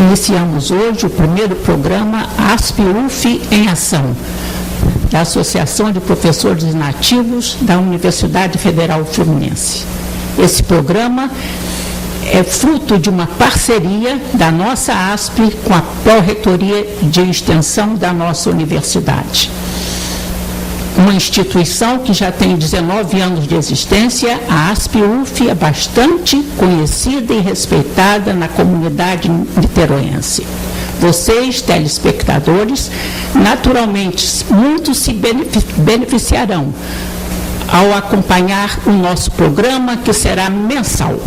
Iniciamos hoje o primeiro programa ASP-UF em Ação, da Associação de Professores Nativos da Universidade Federal Fluminense. Esse programa é fruto de uma parceria da nossa ASP com a Pró-Reitoria de Extensão da nossa universidade. Uma instituição que já tem 19 anos de existência, a ASP-UF é bastante conhecida e respeitada na comunidade niteroense. Vocês, telespectadores, naturalmente, muitos se beneficiarão ao acompanhar o nosso programa, que será mensal.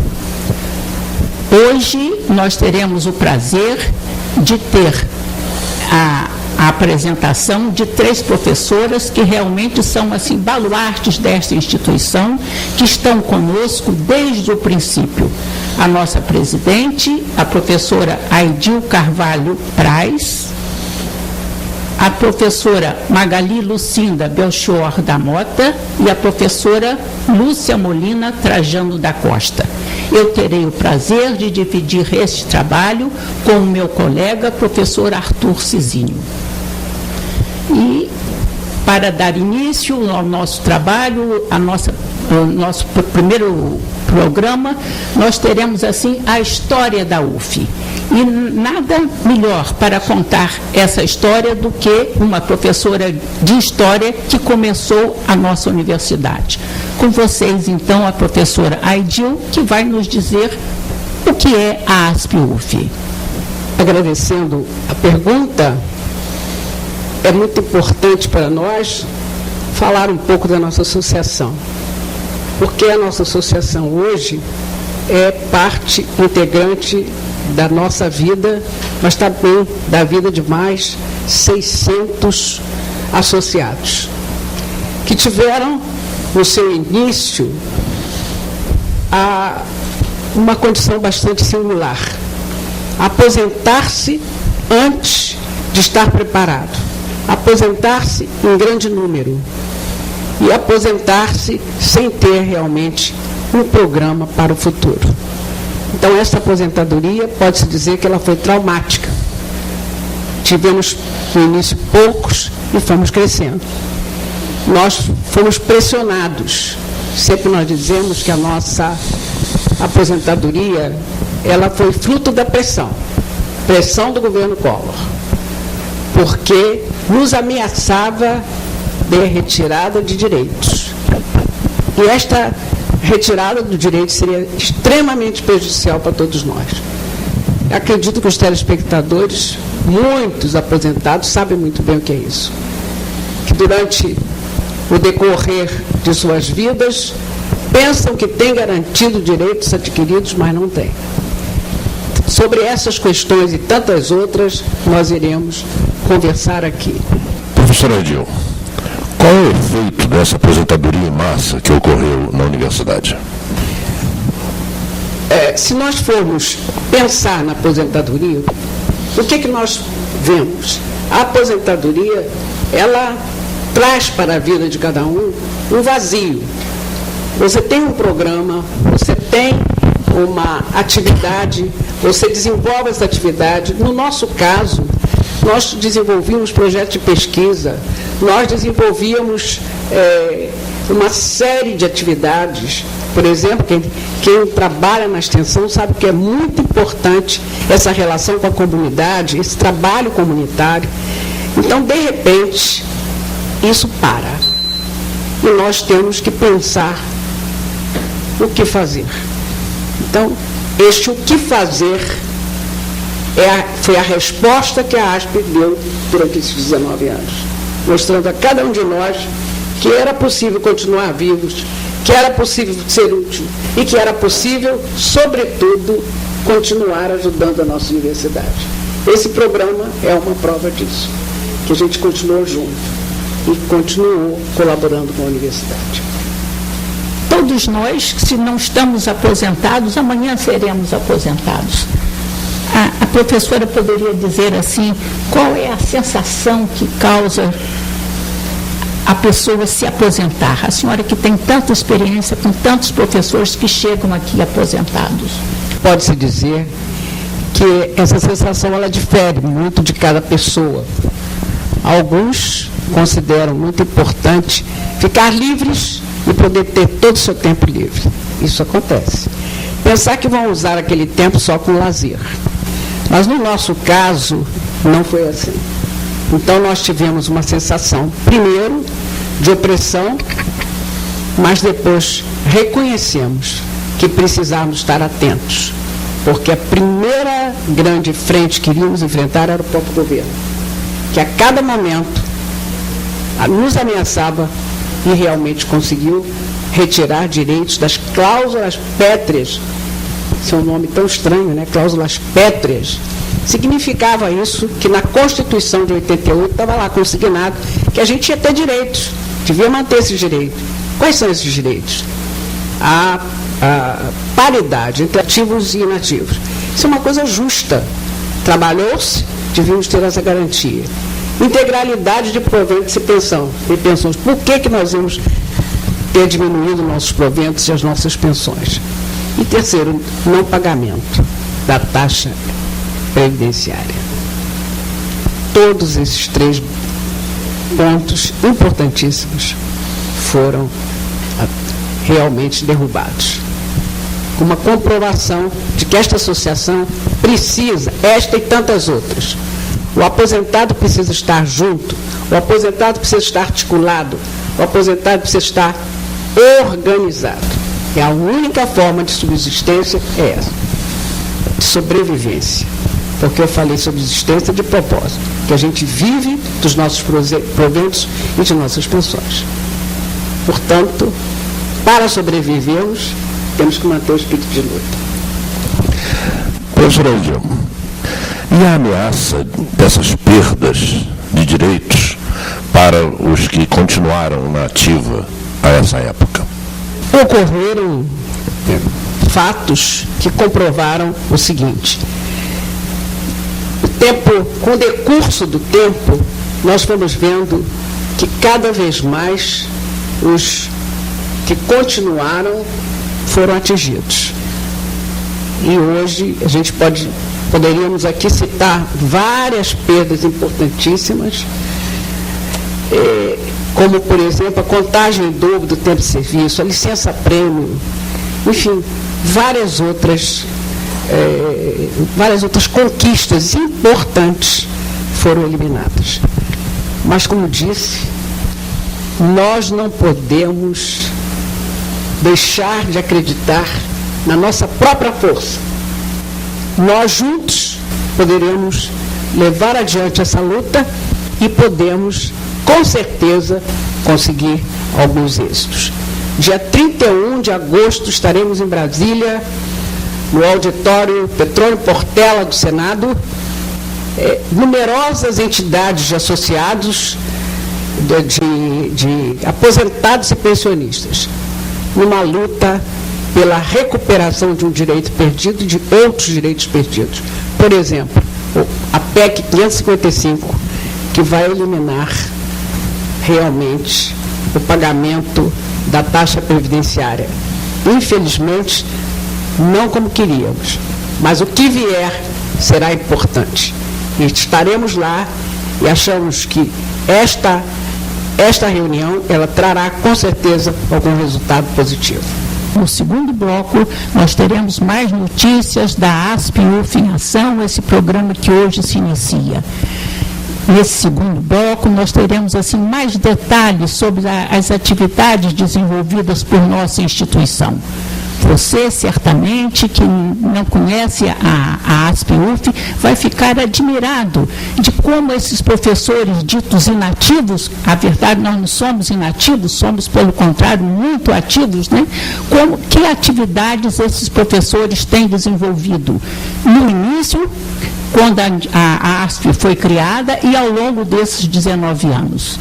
Hoje, nós teremos o prazer de ter a apresentação de 3 professoras que realmente são, assim, baluartes desta instituição, que estão conosco desde o princípio. A nossa presidente, a professora Aidil Carvalho Praz, a professora Magali Lucinda Belchior da Mota e a professora Lúcia Molina Trajano da Costa. Eu terei o prazer de dividir este trabalho com o meu colega, professor Arthur Cizinho. E, para dar início ao nosso trabalho, o nosso primeiro programa, nós teremos, assim, a história da UF. E nada melhor para contar essa história do que uma professora de história que começou a nossa universidade. Com vocês, então, a professora Aidil, que vai nos dizer o que é a ASP-UF. Agradecendo a pergunta, é muito importante para nós falar um pouco da nossa associação, porque a nossa associação hoje é parte integrante da nossa vida, mas também da vida de mais 600 associados, que tiveram no seu início uma condição bastante singular: aposentar-se antes de estar preparado, aposentar-se em grande número e aposentar-se sem ter realmente um programa para o futuro. Então, essa aposentadoria, pode-se dizer que ela foi traumática. Tivemos, no início, poucos e fomos crescendo. Nós fomos pressionados. Sempre nós dizemos que a nossa aposentadoria, ela foi fruto da pressão do governo Collor, porque nos ameaçava de retirada de direitos. E esta retirada do direito seria extremamente prejudicial para todos nós. Acredito que os telespectadores, muitos aposentados, sabem muito bem o que é isso. Que durante o decorrer de suas vidas, pensam que têm garantido direitos adquiridos, mas não têm. Sobre essas questões e tantas outras, nós iremos conversar aqui. Professora Aidil, qual é o efeito dessa aposentadoria em massa que ocorreu na universidade? Se nós formos pensar na aposentadoria, o que nós vemos? A aposentadoria, ela traz para a vida de cada um vazio. Você tem um programa, você tem uma atividade, você desenvolve essa atividade. No nosso caso, nós desenvolvíamos projetos de pesquisa, nós desenvolvíamos uma série de atividades. Por exemplo, quem trabalha na extensão sabe que é muito importante essa relação com a comunidade, esse trabalho comunitário. Então, de repente, isso para. E nós temos que pensar o que fazer. Então, o que fazer foi a resposta que a ASP deu durante esses 19 anos, mostrando a cada um de nós que era possível continuar vivos, que era possível ser útil e que era possível, sobretudo, continuar ajudando a nossa universidade. Esse programa é uma prova disso, que a gente continuou junto e continuou colaborando com a universidade. Todos nós, se não estamos aposentados, amanhã seremos aposentados. A professora poderia dizer assim, qual é a sensação que causa a pessoa se aposentar? A senhora que tem tanta experiência com tantos professores que chegam aqui aposentados. Pode-se dizer porque essa sensação ela difere muito de cada pessoa. Alguns consideram muito importante ficar livres e poder ter todo o seu tempo livre. Isso acontece. Pensar que vão usar aquele tempo só com lazer. Mas no nosso caso, não foi assim. Então nós tivemos uma sensação, primeiro, de opressão, mas depois reconhecemos que precisávamos estar atentos, porque a primeira grande frente que iríamos enfrentar era o próprio governo, que a cada momento nos ameaçava e realmente conseguiu retirar direitos das cláusulas pétreas. Esse é um nome tão estranho, né? Cláusulas pétreas. Significava isso que na Constituição de 88 estava lá consignado que a gente ia ter direitos, devia manter esses direitos. Quais são esses direitos? A paridade entre ativos e inativos. Isso é uma coisa justa. Trabalhou-se, devíamos ter essa garantia. Integralidade de proventos e pensões. Por que nós vamos ter diminuído nossos proventos e as nossas pensões? E terceiro, não pagamento da taxa previdenciária. Todos esses 3 pontos importantíssimos foram realmente derrubados. Uma comprovação de que esta associação precisa, esta e tantas outras. O aposentado precisa estar junto, o aposentado precisa estar articulado, o aposentado precisa estar organizado. E a única forma de subsistência é essa, de sobrevivência. Porque eu falei subsistência de propósito, que a gente vive dos nossos proventos e de nossas pensões. Portanto, para sobrevivermos, temos que manter o espírito de luta. Professor Aldir, e a ameaça dessas perdas de direitos para os que continuaram na ativa a essa época? Ocorreram fatos que comprovaram o seguinte: com o decurso do tempo, nós fomos vendo que cada vez mais os que continuaram foram atingidos. E hoje a gente poderíamos aqui citar várias perdas importantíssimas, como, por exemplo, a contagem em dobro do tempo de serviço, a licença-prêmio, enfim, várias outras conquistas importantes foram eliminadas. Mas, como disse, nós não podemos deixar de acreditar na nossa própria força. Nós juntos poderemos levar adiante essa luta e podemos, com certeza, conseguir alguns êxitos. Dia 31 de agosto estaremos em Brasília, no auditório Petrônio Portela do Senado, numerosas entidades de associados, de aposentados e pensionistas, numa luta pela recuperação de um direito perdido e de outros direitos perdidos. Por exemplo, a PEC 555, que vai eliminar realmente o pagamento da taxa previdenciária. Infelizmente, não como queríamos, mas o que vier será importante. E estaremos lá e achamos que esta reunião, ela trará com certeza algum resultado positivo. No segundo bloco, nós teremos mais notícias da ASP-UF em Ação, esse programa que hoje se inicia. Nesse segundo bloco, nós teremos assim mais detalhes sobre as atividades desenvolvidas por nossa instituição. Você, certamente, que não conhece a ASP-UF, vai ficar admirado de como esses professores ditos inativos, a verdade, nós não somos inativos, somos, pelo contrário, muito ativos, né? Que atividades esses professores têm desenvolvido no início, quando a ASP foi criada, e ao longo desses 19 anos.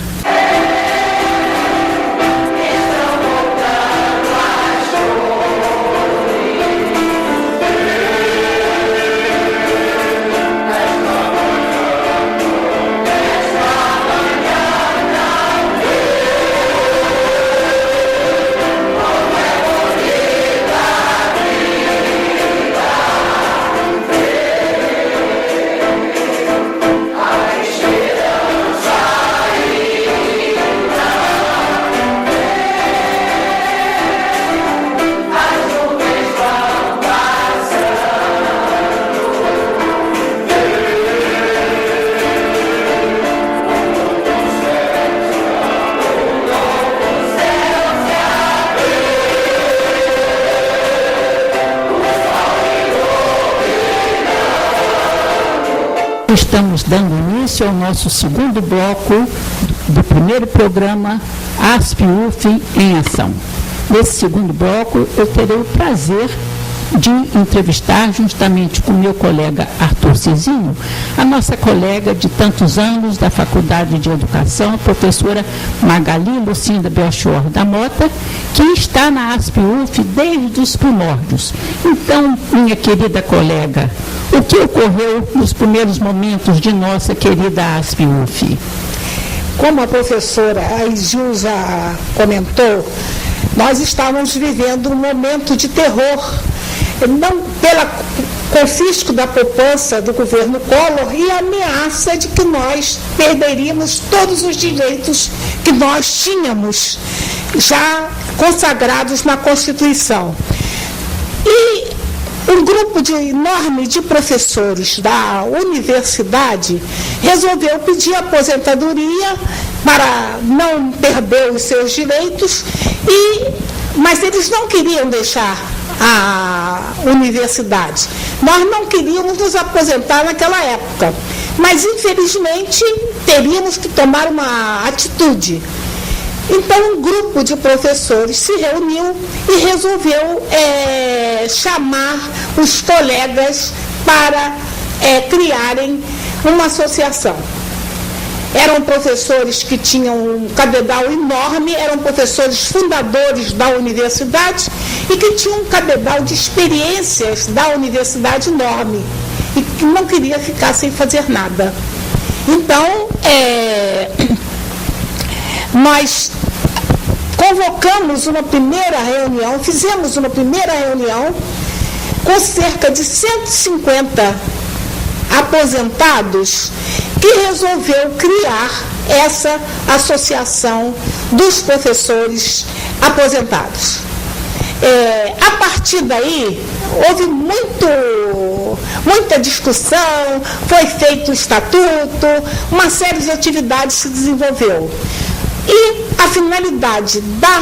Estamos dando início ao nosso segundo bloco do primeiro programa ASP-UF em Ação. Nesse segundo bloco, eu terei o prazer de entrevistar, justamente com meu colega Arthur Cizinho, a nossa colega de tantos anos da Faculdade de Educação, a professora Magali Lucinda Belchior da Mota, que está na ASP-UF desde os primórdios. Então, minha querida colega, o que ocorreu nos primeiros momentos de nossa querida ASP-UF? Como a professora Aiju já comentou, nós estávamos vivendo um momento de terror, não pelo confisco da poupança do governo Collor e a ameaça de que nós perderíamos todos os direitos que nós tínhamos já consagrados na Constituição. E um grupo enorme de professores da universidade resolveu pedir aposentadoria para não perder os seus direitos, mas eles não queriam deixar a universidade. Nós não queríamos nos aposentar naquela época, mas infelizmente teríamos que tomar uma atitude. Então, um grupo de professores se reuniu e resolveu chamar os colegas para criarem uma associação. Eram professores que tinham um cabedal enorme, eram professores fundadores da universidade e que tinham um cabedal de experiências da universidade enorme e que não queria ficar sem fazer nada. Então, nós convocamos uma primeira reunião, fizemos uma primeira reunião com cerca de 150 aposentados que resolveu criar essa associação dos professores aposentados. A partir daí, houve muita discussão, foi feito o estatuto, uma série de atividades se desenvolveu. E a finalidade da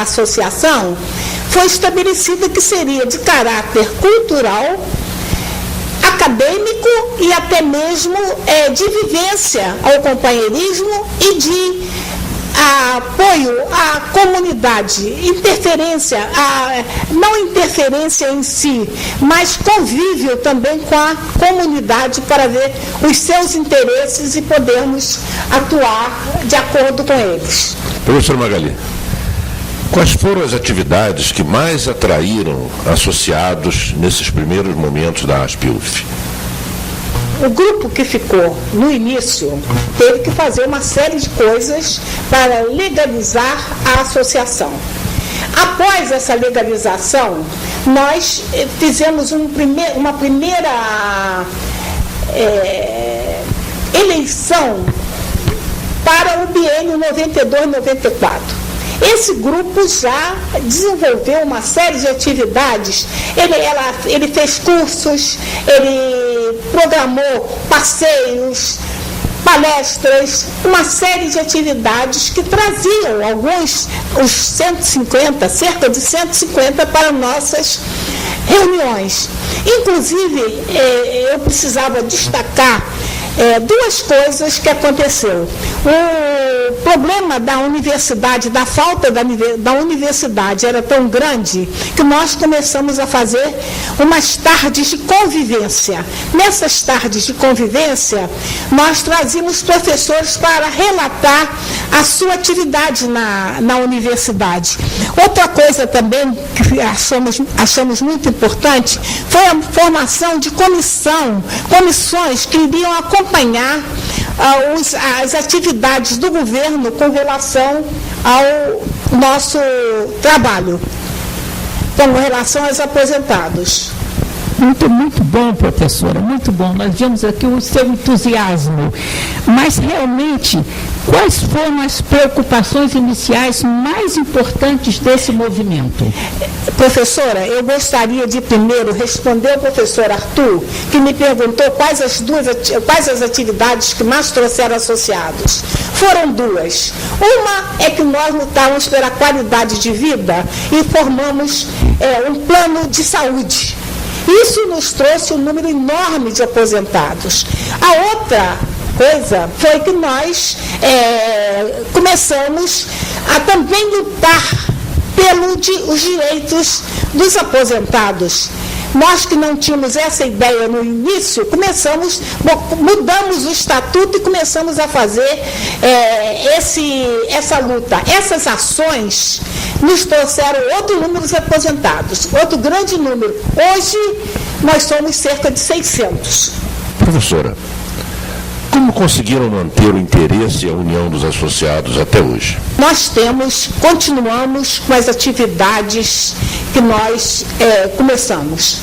associação foi estabelecida que seria de caráter cultural, acadêmico e até mesmo de vivência ao companheirismo e de apoio à comunidade, não interferência em si, mas convívio também com a comunidade para ver os seus interesses e podermos atuar de acordo com eles. Professor Magali, quais foram as atividades que mais atraíram associados nesses primeiros momentos da ASP-UF? O grupo que ficou no início teve que fazer uma série de coisas para legalizar a associação. Após essa legalização, nós fizemos uma primeira eleição para o biênio 92-94. Esse grupo já desenvolveu uma série de atividades, ele fez cursos, ele programou passeios, palestras, uma série de atividades que traziam cerca de 150 para nossas reuniões. Inclusive, eu precisava destacar duas coisas que aconteceu. O problema da universidade, da falta da universidade era tão grande que nós começamos a fazer umas tardes de convivência. Nessas tardes de convivência, nós trazíamos professores para relatar a sua atividade na universidade. Outra coisa também que achamos muito importante foi a formação de comissões que iriam acompanhar as atividades do governo com relação ao nosso trabalho, com relação aos aposentados. Muito bom, professora, muito bom. Nós vimos aqui o seu entusiasmo. Mas, realmente, quais foram as preocupações iniciais mais importantes desse movimento? Professora, eu gostaria de primeiro responder ao professor Arthur, que me perguntou quais as atividades que mais trouxeram associados. Foram duas. Uma é que nós lutávamos pela qualidade de vida e formamos um plano de saúde. Isso nos trouxe um número enorme de aposentados. A outra coisa foi que nós começamos a também lutar pelos direitos dos aposentados. Nós que não tínhamos essa ideia no início, mudamos o estatuto e começamos a fazer essa luta. Essas ações nos trouxeram outro número de aposentados, outro grande número. Hoje, nós somos cerca de 600. Professora, como conseguiram manter o interesse e a união dos associados até hoje? Nós continuamos com as atividades que nós começamos.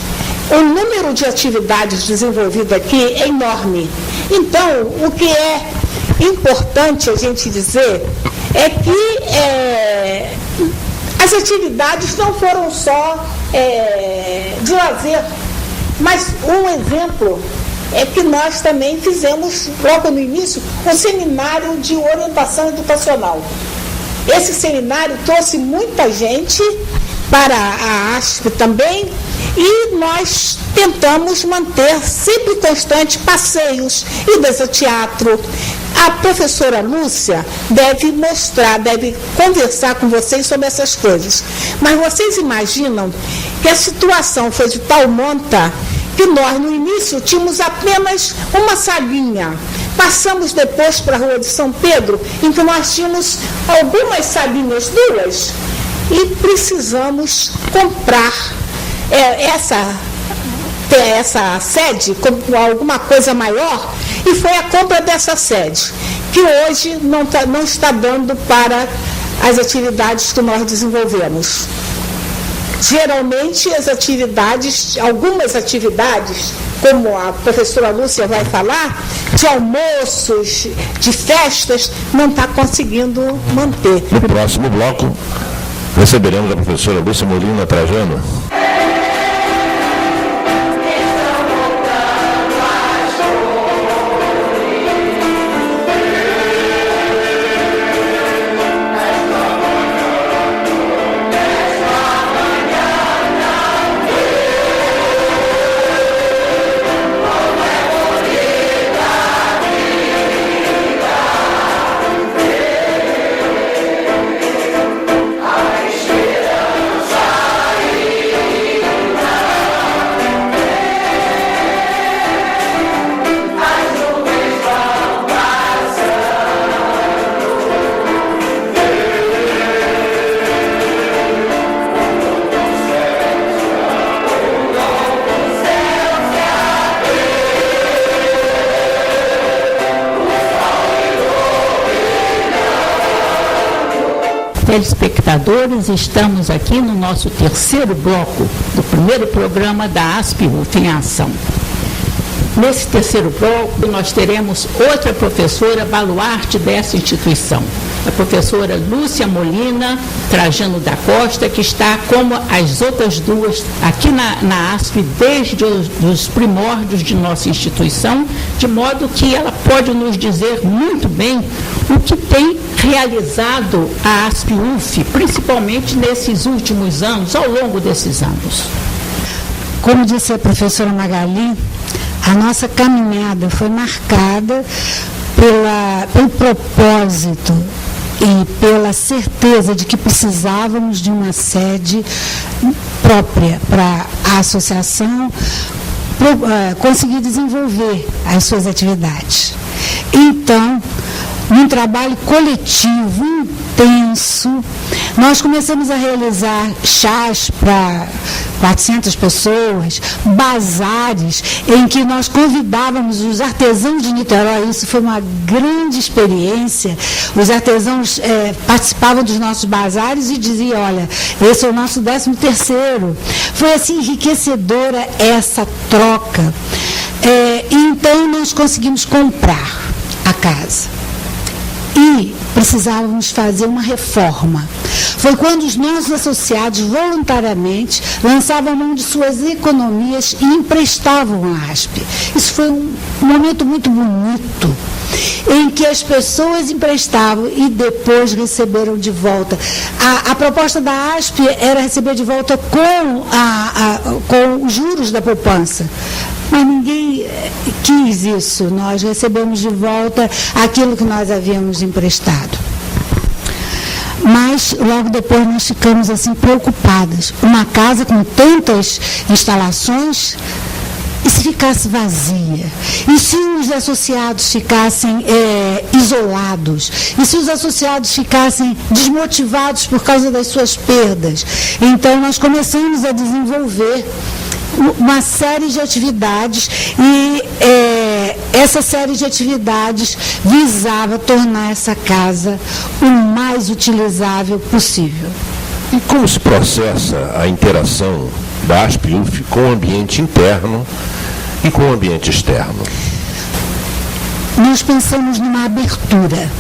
O número de atividades desenvolvidas aqui é enorme. Então, o que é importante a gente dizer é que as atividades não foram só de lazer, mas um exemplo é que nós também fizemos, logo no início, um seminário de orientação educacional. Esse seminário trouxe muita gente para a ASP também, e nós tentamos manter sempre constante passeios, idas ao teatro. A professora Lúcia deve conversar com vocês sobre essas coisas. Mas vocês imaginam que a situação foi de tal monta que nós, no início, tínhamos apenas uma salinha. Passamos depois para a Rua de São Pedro, em que nós tínhamos algumas salinhas, 2, e precisamos comprar essa sede com alguma coisa maior, e foi a compra dessa sede, que hoje não está dando para as atividades que nós desenvolvemos. Geralmente, algumas atividades, como a professora Lúcia vai falar, de almoços, de festas, não está conseguindo manter. No próximo bloco, receberemos a professora Lúcia Molina Trajano. Telespectadores, estamos aqui no nosso terceiro bloco do primeiro programa da ASP-UF em Ação. Nesse terceiro bloco, nós teremos outra professora baluarte dessa instituição, a professora Lúcia Molina Trajano da Costa, que está como as outras duas aqui na ASP desde os primórdios de nossa instituição, de modo que ela pode nos dizer muito bem o que tem realizado a ASP-UF, principalmente nesses últimos anos, ao longo desses anos. Como disse a professora Magali, a nossa caminhada foi marcada pelo propósito e pela certeza de que precisávamos de uma sede própria para a associação conseguir desenvolver as suas atividades. Então, num trabalho coletivo intenso, nós começamos a realizar chás para 400 pessoas, bazares, em que nós convidávamos os artesãos de Niterói. Isso foi uma grande experiência. Os artesãos participavam dos nossos bazares e diziam: olha, esse é o nosso 13º. Foi assim enriquecedora essa troca. Então nós conseguimos comprar a casa. E precisávamos fazer uma reforma. Foi quando os nossos associados voluntariamente lançavam mão de suas economias e emprestavam a ASP. Isso foi um momento muito bonito. em que as pessoas emprestavam e depois receberam de volta. A proposta da ASP era receber de volta com os juros da poupança. Mas ninguém quis isso. Nós recebemos de volta aquilo que nós havíamos emprestado. Mas logo depois nós ficamos assim preocupadas. Uma casa com tantas instalações, e se ficasse vazia? E se os associados ficassem isolados? E se os associados ficassem desmotivados por causa das suas perdas? Então nós começamos a desenvolver uma série de atividades e essa série de atividades visava tornar essa casa o mais utilizável possível. E como se processa a interação da ASP-UF com o ambiente interno e com o ambiente externo? Nós pensamos numa abertura.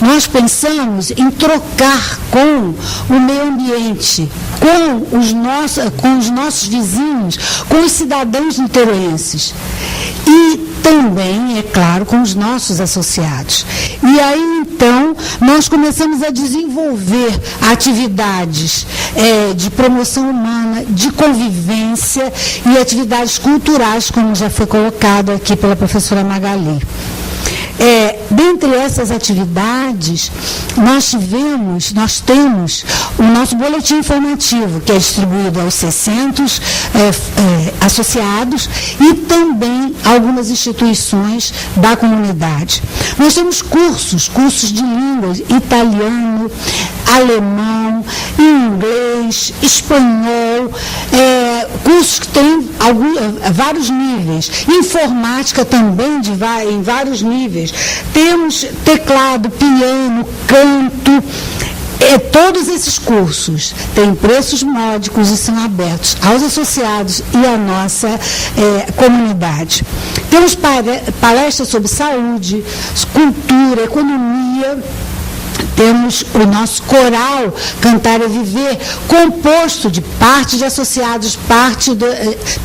Nós pensamos em trocar com o meio ambiente, com os nossos vizinhos, com os cidadãos niteroenses. E também, é claro, com os nossos associados. E aí, então, nós começamos a desenvolver atividades de promoção humana, de convivência e atividades culturais, como já foi colocado aqui pela professora Magali. Dentre essas atividades, nós temos o nosso boletim informativo, que é distribuído aos 600 associados e também algumas instituições da comunidade. Nós temos cursos de línguas, italiano, alemão, inglês, espanhol, cursos que têm vários níveis, informática também em vários níveis. Temos teclado, piano, canto. Todos esses cursos têm preços módicos e são abertos aos associados e à nossa comunidade. Temos palestras sobre saúde, cultura, economia. Temos o nosso coral Cantar e Viver, composto de parte de associados, parte de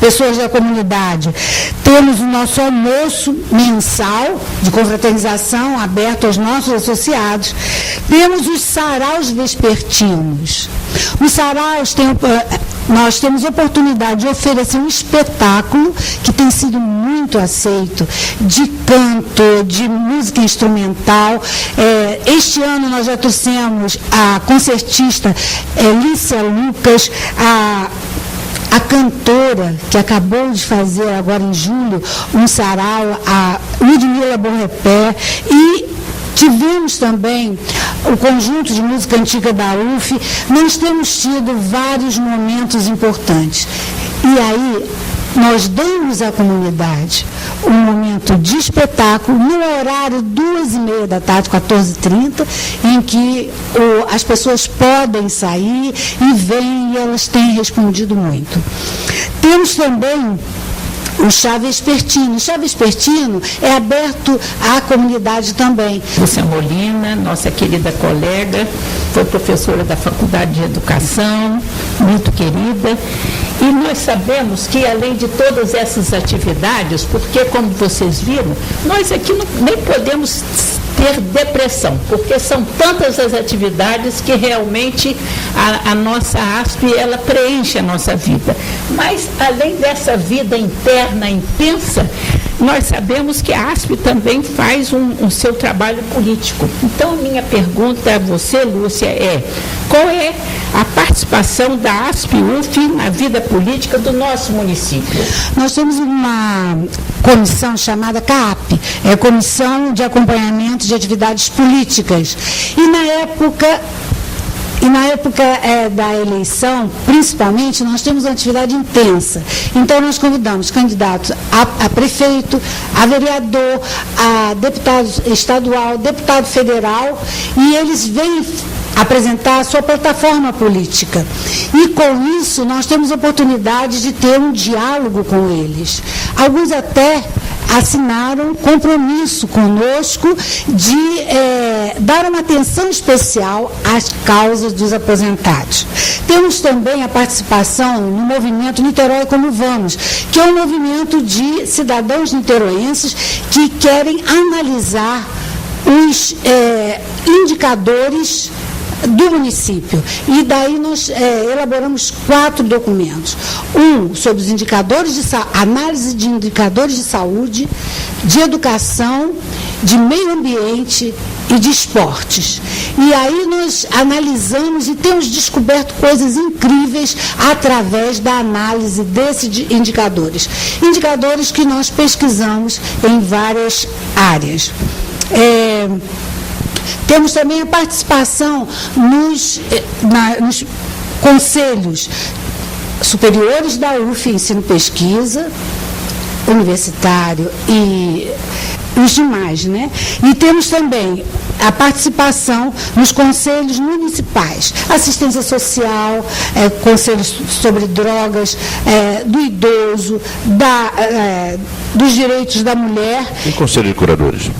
pessoas da comunidade. Temos o nosso almoço mensal de confraternização, aberto aos nossos associados. Temos os saraus vespertinos. Os saraus nós temos a oportunidade de oferecer um espetáculo que tem sido muito aceito, de canto, de música instrumental. Este ano nós já trouxemos a concertista Lícia Lucas, a cantora que acabou de fazer agora em julho um sarau, a Ludmila Borrepé, e tivemos também o conjunto de música antiga da UF. Nós temos tido vários momentos importantes. E aí, nós damos à comunidade um momento de espetáculo no horário 2h30 da tarde, 14h30, em que as pessoas podem sair e vêm, e elas têm respondido muito. Temos também o Chá Vespertino. O Chá Vespertino é aberto à comunidade também. Lúcia Molina, nossa querida colega, foi professora da Faculdade de Educação, muito querida. E nós sabemos que, além de todas essas atividades, porque, como vocês viram, nós aqui nem podemos ter depressão, porque são tantas as atividades que realmente a nossa ASP, ela preenche a nossa vida. Mas, além dessa vida interna intensa, nós sabemos que a ASP também faz o seu trabalho político. Então, a minha pergunta a você, Lúcia, qual é a participação da ASP-UF na vida política do nosso município? Nós temos uma comissão chamada CAAP, Comissão de Acompanhamento de Atividades Políticas. E na época da eleição, principalmente, nós temos uma atividade intensa. Então, nós convidamos candidatos a prefeito, a vereador, a deputado estadual, deputado federal, e eles vêm apresentar a sua plataforma política. E, com isso, nós temos oportunidade de ter um diálogo com eles. Alguns até assinaram um compromisso conosco de dar uma atenção especial às causas dos aposentados. Temos também a participação no movimento Niterói Como Vamos, que é um movimento de cidadãos niteroenses que querem analisar os indicadores do município. E daí nós elaboramos 4 documentos. Um sobre os indicadores de análise de indicadores de saúde, de educação, de meio ambiente e de esportes. E aí nós analisamos e temos descoberto coisas incríveis através da análise desses indicadores. Indicadores que nós pesquisamos em várias áreas. Temos também a participação nos conselhos superiores da UF, ensino e pesquisa, universitário e os demais, né? E temos também a participação nos conselhos municipais, assistência social, conselhos sobre drogas, do idoso, dos direitos da mulher. E conselho de curadores?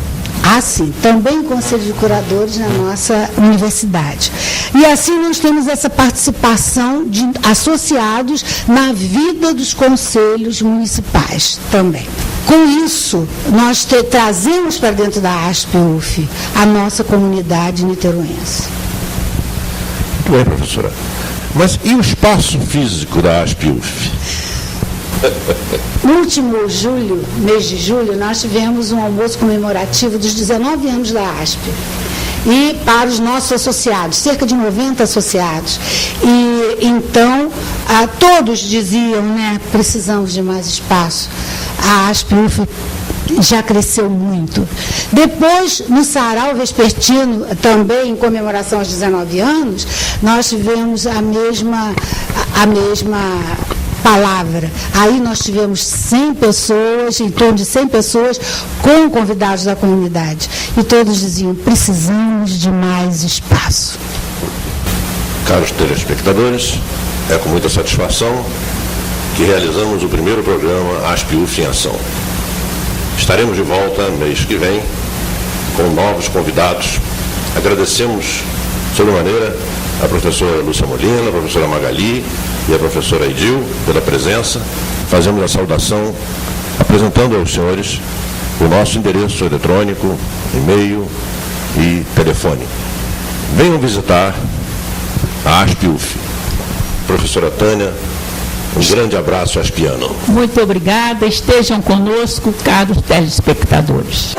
Ah, sim, também conselho de curadores na nossa universidade. E assim nós temos essa participação de associados na vida dos conselhos municipais também. Com isso, nós trazemos para dentro da ASP-UF a nossa comunidade niteroense. Muito bem, professora. Mas e o espaço físico da ASP-UF? No último mês de julho, nós tivemos um almoço comemorativo dos 19 anos da ASP. E para os nossos associados, cerca de 90 associados. E então, todos diziam, né, precisamos de mais espaço. A ASP-UF já cresceu muito. Depois, no sarau vespertino, também em comemoração aos 19 anos, nós tivemos a mesma palavra. Aí nós tivemos 100 pessoas, em torno de 100 pessoas, com convidados da comunidade. E todos diziam, precisamos de mais espaço. Caros telespectadores, é com muita satisfação que realizamos o primeiro programa ASP-UF em Ação. Estaremos de volta mês que vem com novos convidados. Agradecemos, sobremaneira, a professora Lúcia Molina, a professora Magali e a professora Edil pela presença. Fazemos a saudação apresentando aos senhores o nosso endereço eletrônico, e-mail e telefone. Venham visitar a ASP-UF. Professora Tânia, um grande abraço aspiano. Muito obrigada. Estejam conosco, caros telespectadores.